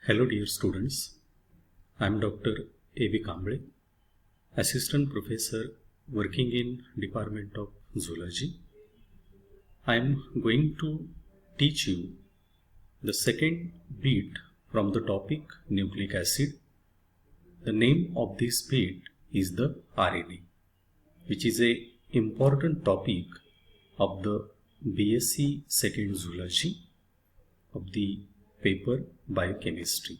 Hello dear students, I am Dr. A.V. Kamble, Assistant Professor working in Department of Zoology. I am going to teach you the second bit from the topic nucleic acid. The name of this bit is the RNA, which is a important topic of the BSc Second Zoology of the paper Biochemistry.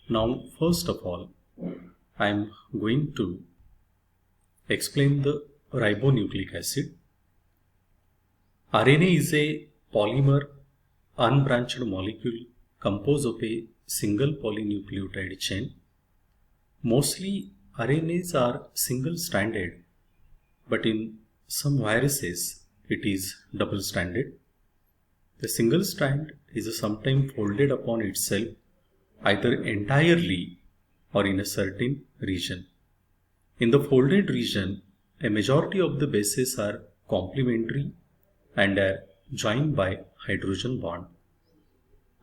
Now, first of all, I am going to explain the ribonucleic acid. RNA is a polymer unbranched molecule composed of a single polynucleotide chain. Mostly RNAs are single-stranded, but in some viruses it is double-stranded. The single strand is sometimes folded upon itself either entirely or in a certain region. In the folded region, a majority of the bases are complementary and are joined by hydrogen bond.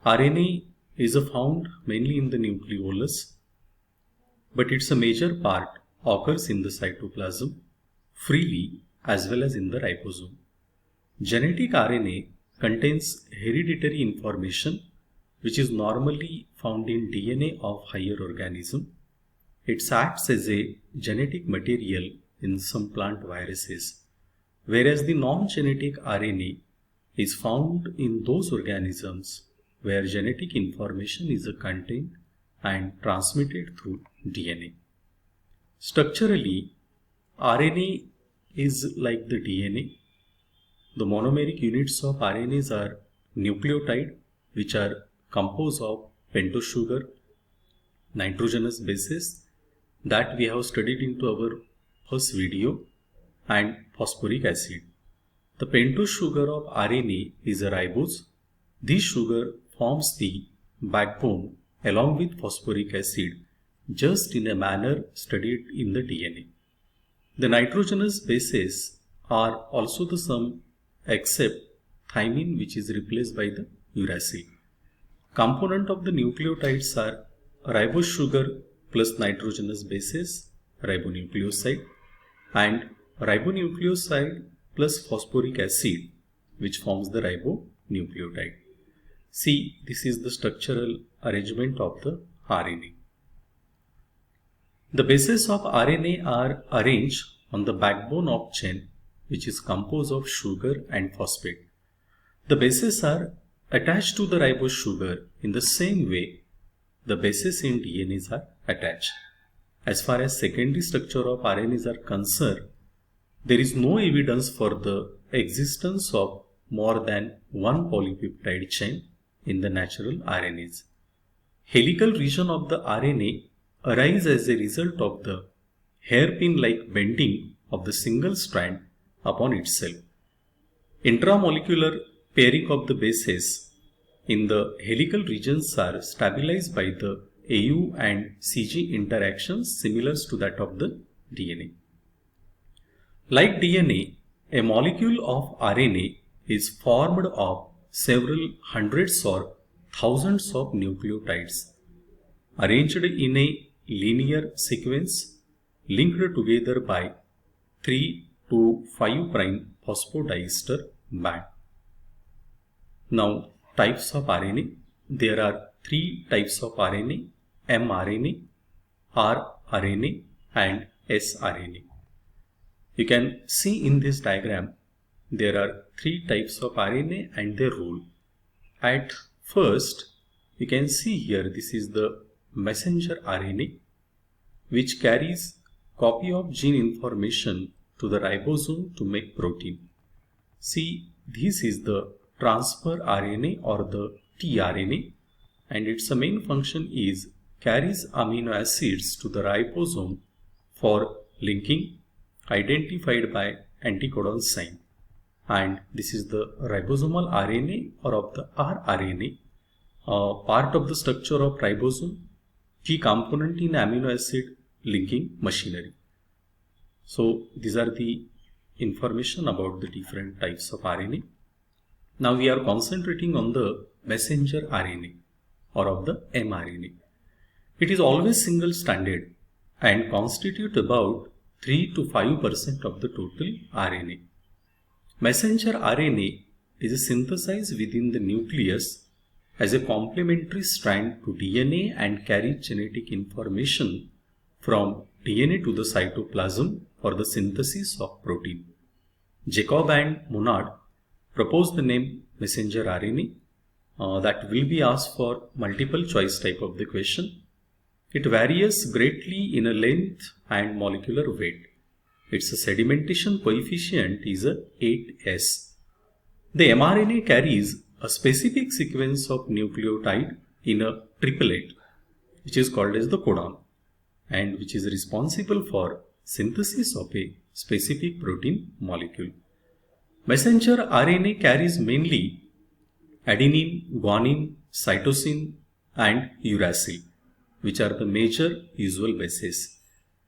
RNA is found mainly in the nucleolus, but its a major part occurs in the cytoplasm freely as well as in the ribosome. Genetic RNA contains hereditary information which is normally found in DNA of higher organism. It acts as a genetic material in some plant viruses, whereas the non-genetic RNA is found in those organisms where genetic information is contained and transmitted through DNA. Structurally, RNA is like the DNA. The monomeric units of RNAs are nucleotide, which are composed of pentose sugar, nitrogenous bases that we have studied into our first video, and phosphoric acid. The pentose sugar of RNA is a ribose. This sugar forms the backbone along with phosphoric acid just in a manner studied in the DNA. The nitrogenous bases are also the same except thymine, which is replaced by the uracil. Component of the nucleotides are ribose sugar plus nitrogenous bases, ribonucleoside, and ribonucleoside plus phosphoric acid, which forms the ribonucleotide. See, this is the structural arrangement of the RNA. The bases of RNA are arranged on the backbone of chain, which is composed of sugar and phosphate. The bases are attached to the ribose sugar in the same way the bases in DNAs are attached. As far as secondary structure of RNAs are concerned, there is no evidence for the existence of more than one polypeptide chain in the natural RNAs. Helical region of the RNA arise as a result of the hairpin-like bending of the single strand upon itself. Intramolecular pairing of the bases in the helical regions are stabilized by the AU and CG interactions similar to that of the DNA. Like DNA, a molecule of RNA is formed of several hundreds or thousands of nucleotides arranged in a linear sequence linked together by 3 to 5' phosphodiester band. Now, types of RNA. There are three types of RNA: mRNA, rRNA, and sRNA. You can see in this diagram there are three types of RNA and their role. At first, you can see here this is the messenger RNA, which carries copy of gene information to the ribosome to make protein. See, this is the transfer RNA or the tRNA, and its main function is carries amino acids to the ribosome for linking identified by anticodon sign. And this is the ribosomal RNA or of the rRNA, part of the structure of ribosome, key component in amino acid linking machinery. So these are the information about the different types of RNA. Now we are concentrating on the messenger RNA or of the mRNA. It is always single-stranded and constitute about 3 to 5% of the total RNA. Messenger RNA is synthesized within the nucleus as a complementary strand to DNA and carries genetic information from DNA to the cytoplasm for the synthesis of protein. Jacob and Monod proposed the name messenger RNA that will be asked for multiple choice type of the question. It varies greatly in a length and molecular weight. Its sedimentation coefficient is a 8s. The mRNA carries a specific sequence of nucleotide in a triplet, which is called as the codon, and which is responsible for synthesis of a specific protein molecule. Messenger RNA carries mainly adenine, guanine, cytosine, and uracil, which are the major usual bases.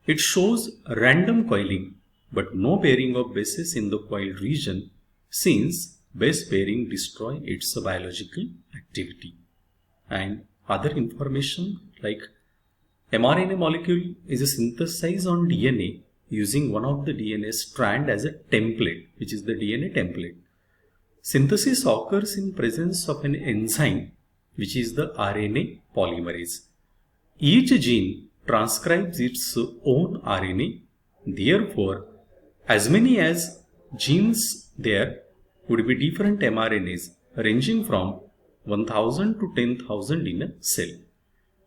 It shows random coiling but no pairing of bases in the coiled region, since base pairing destroy its biological activity. And other information like mRNA molecule is synthesized on DNA using one of the DNA strand as a template, which is the DNA template. Synthesis occurs in presence of an enzyme, which is the RNA polymerase. Each gene transcribes its own RNA. Therefore, as many as genes there would be different mRNAs ranging from 1000 to 10,000 in a cell.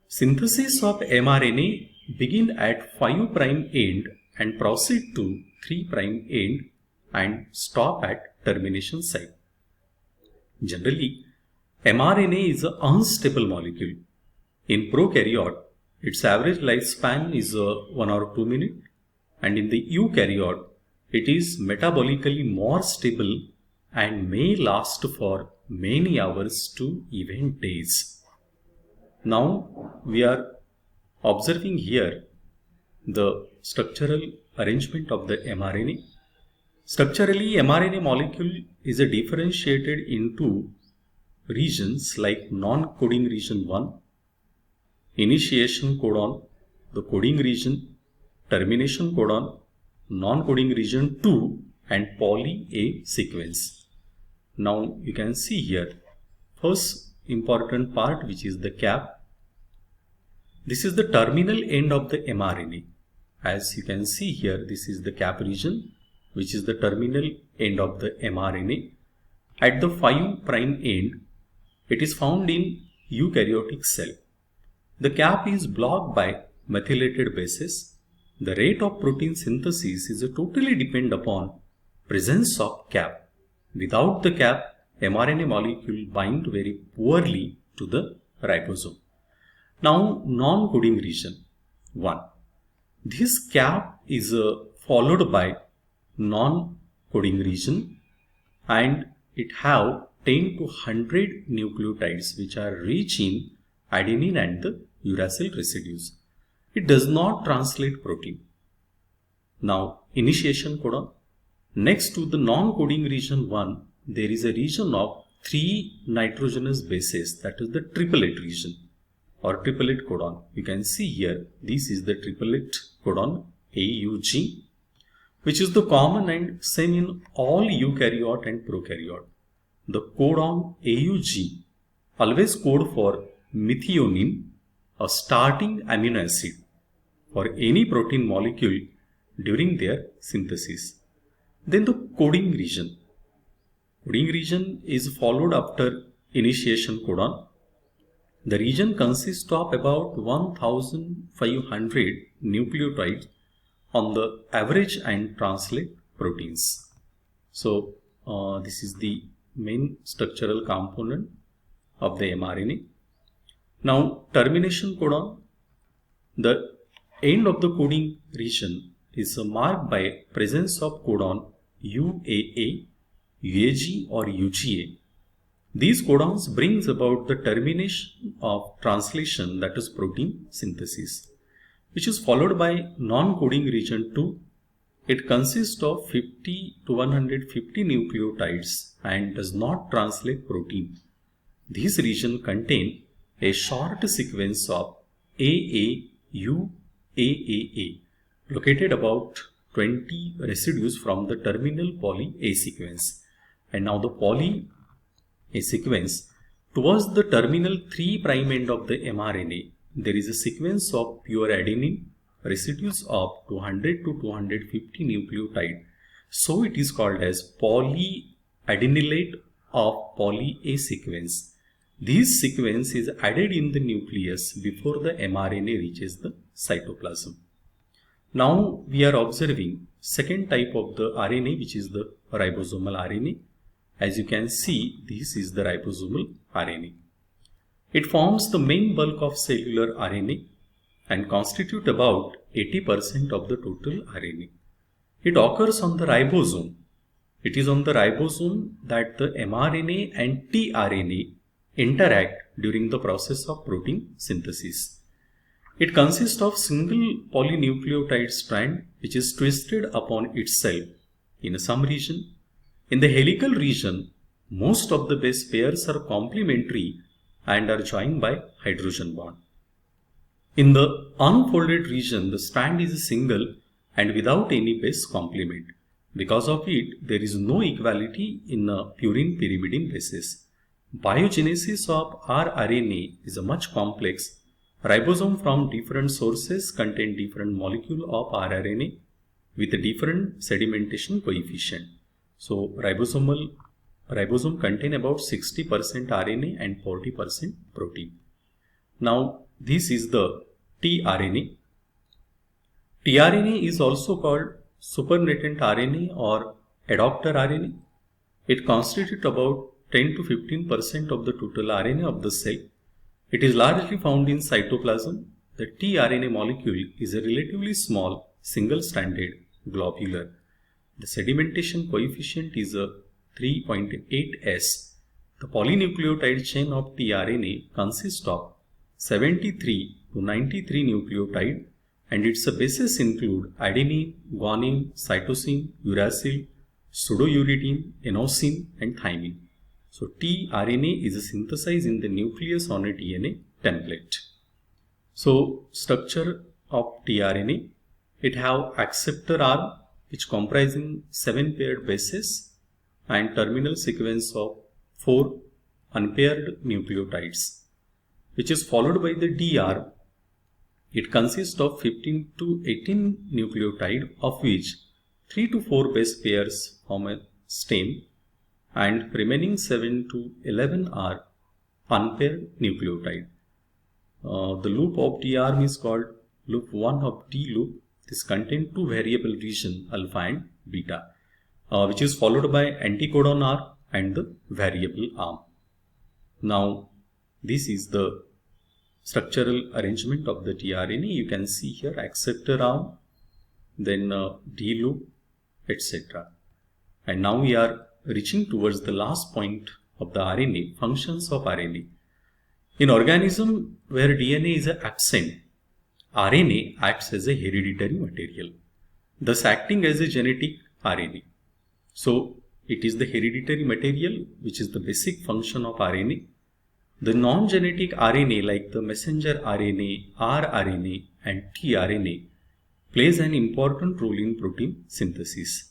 Synthesis of mRNA begin at 5' end and proceed to 3' end and stop at termination site. Generally, mRNA is an unstable molecule. In prokaryote, its average lifespan is 1 or 2 minutes, and in the eukaryote, it is metabolically more stable and may last for many hours to even days. Now we are observing here the structural arrangement of the mRNA. Structurally, mRNA molecule is differentiated into regions like non-coding region 1, initiation codon, the coding region, termination codon, non-coding region 2, and poly A sequence. Now you can see here, first important part, which is the cap. This is the terminal end of the mRNA. As you can see here, this is the cap region, which is the terminal end of the mRNA. At the 5' end, it is found in eukaryotic cell. The cap is blocked by methylated bases. The rate of protein synthesis is totally depend upon presence of cap. Without the cap, mRNA molecule bind very poorly to the ribosome. Now, non-coding region 1. This cap is followed by non-coding region, and it have 10 to 100 nucleotides which are rich in adenine and the uracil residues. It does not translate protein. Now, initiation codon. Next to the non-coding region 1, there is a region of 3 nitrogenous bases, that is the triplet region or triplet codon. You can see here, this is the triplet codon AUG, which is the common and same in all eukaryote and prokaryote. The codon AUG always code for methionine, a starting amino acid for any protein molecule during their synthesis. Then the coding region. Coding region is followed after initiation codon. The region consists of about 1500 nucleotides on the average and translate proteins. So this is the main structural component of the mRNA. Now, termination codon. The end of the coding region is marked by presence of codon UAA, UAG or UGA. These codons brings about the termination of translation, that is protein synthesis, which is followed by non-coding region 2. It consists of 50 to 150 nucleotides and does not translate protein. This region contain a short sequence of AAUAAA located about 20 residues from the terminal poly A sequence. And now the poly A sequence, towards the terminal 3' end of the mRNA, there is a sequence of pure adenine residues of 200 to 250 nucleotide. So it is called as polyadenylate of poly A sequence. This sequence is added in the nucleus before the mRNA reaches the cytoplasm. Now we are observing second type of the RNA, which is the ribosomal RNA. As you can see, this is the ribosomal RNA. It forms the main bulk of cellular RNA and constitute about 80% of the total RNA. It occurs on the ribosome. It is on the ribosome that the mRNA and tRNA interact during the process of protein synthesis. It consists of single polynucleotide strand which is twisted upon itself in some region. In the helical region, most of the base pairs are complementary and are joined by hydrogen bond. In the unfolded region, the strand is single and without any base complement. Because of it, there is no equality in purine pyrimidine bases. Biogenesis of rRNA is a much complex. Ribosome from different sources contain different molecule of rRNA with a different sedimentation coefficient. So ribosome contain about 60% RNA and 40% protein. Now this is the tRNA. tRNA is also called supernatant RNA or adopter RNA. It constitutes about 10 to 15% of the total RNA of the cell. It is largely found in cytoplasm. The tRNA molecule is a relatively small single-stranded globular. The sedimentation coefficient is a 3.8s. The polynucleotide chain of tRNA consists of 73 to 93 nucleotide and its bases include adenine, guanine, cytosine, uracil, pseudouridine, inosine and thymine. So tRNA is synthesized in the nucleus on a DNA template. So structure of tRNA, it have acceptor arm which comprising 7 paired bases and terminal sequence of 4 unpaired nucleotides, which is followed by the D arm. It consists of 15 to 18 nucleotide, of which 3 to 4 base pairs form a stem and remaining 7 to 11 are unpaired nucleotide. The loop of D arm is called loop 1 of D loop. This contains two variable region alpha and beta, which is followed by anticodon arm and the variable arm. Now this is the structural arrangement of the tRNA. You can see here acceptor arm, then D loop, etc. And now we are reaching towards the last point of the RNA, functions of RNA. In organism where DNA is absent, RNA acts as a hereditary material, thus acting as a genetic RNA. So it is the hereditary material which is the basic function of RNA. The non-genetic RNA like the messenger RNA, rRNA and tRNA plays an important role in protein synthesis.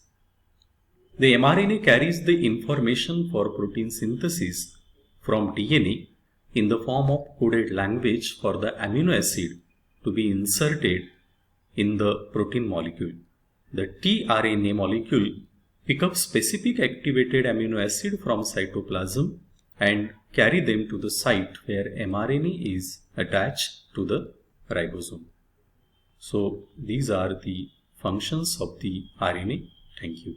The mRNA carries the information for protein synthesis from DNA in the form of coded language for the amino acid to be inserted in the protein molecule. The tRNA molecule pick up specific activated amino acid from cytoplasm and carry them to the site where mRNA is attached to the ribosome. So these are the functions of the RNA. Thank you.